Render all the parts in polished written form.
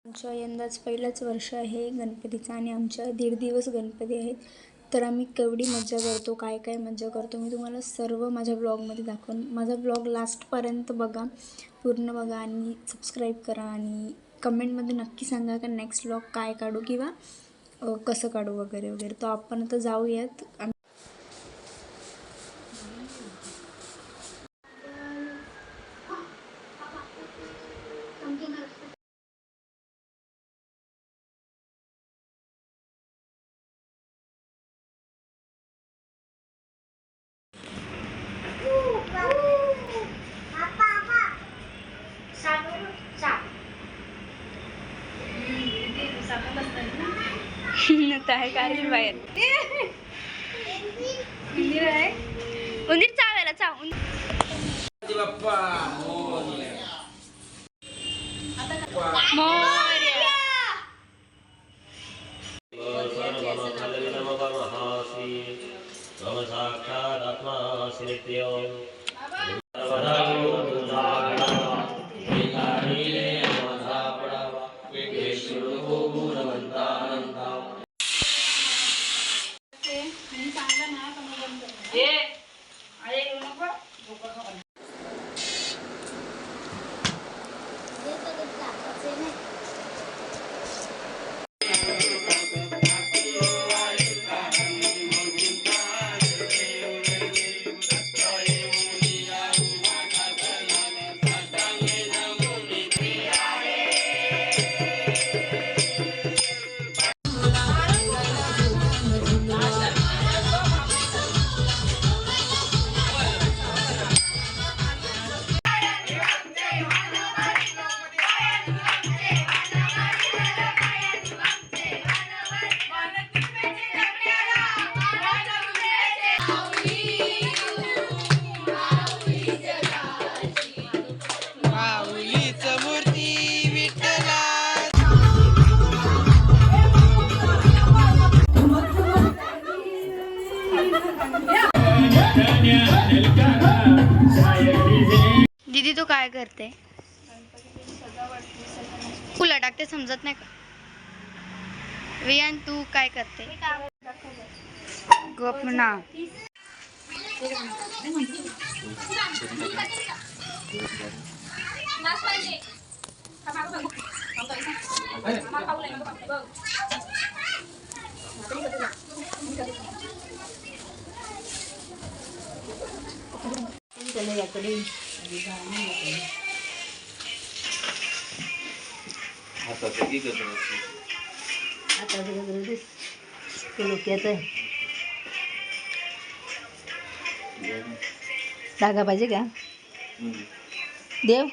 आमच्या यंदाच पहिलंच वर्ष आहे गणपतीचं आणि आमच्या 1.5 दिवस गणपती आहेत. तर आम्ही केवढी मजा करतो, काय काय मजा करतो मी तुम्हाला सर्व माझ्या ब्लॉगमध्ये दाखवून. माझा ब्लॉग लास्टपर्यंत बघा, पूर्ण बघा आणि सबस्क्राईब करा आणि कमेंटमध्ये नक्की सांगा का नेक्स्ट ब्लॉग काय काढू किंवा कसं काढू वगैरे वगैरे. तर आपण आता जाऊयात. काय बाहेर उंदीर आहे. उंदीर चावायला चाव. दीदी तू काय करते? फुलं टाकते समजत नाही का? वियान तू काय करते? गप ना. जागा पाहिजे का देव?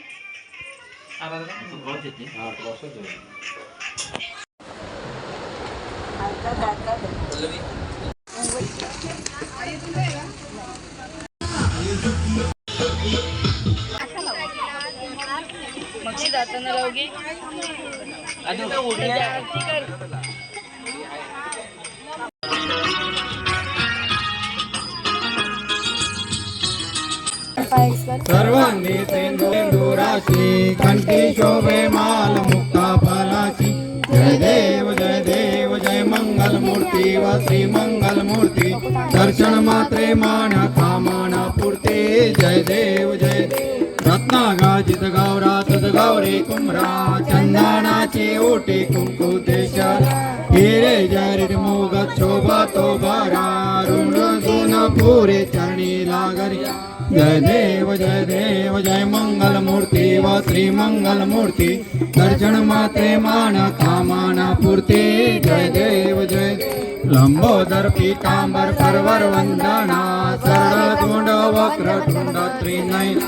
मग जाताना लावगे सर्वांगी सिंदूराची कंठी शोभे माल मुक्ता फलाची. जय देव जय देव जय मंगल मूर्ती व श्री मंगल मूर्ती. दर्शन मात्रे माना कामना पूर्ते. जय देव जय देव. रत्नागाजित गौरा तुझ गौरी कुमरा. चंदनाची ओटी कुंकू देश. हिरे जरित मोगत शोभा तो बरा. ऋण गुण पुरे चरणी लागरी. जय देव जय मंगल मूर्ती व श्री मंगल मूर्ती. दर्शन मात्रे मान कामना पूर्ती. जय देव जय लंबोदर पीतांबर परवर वंदना. सरळ तोंड वक्र तुंड त्रिनयन.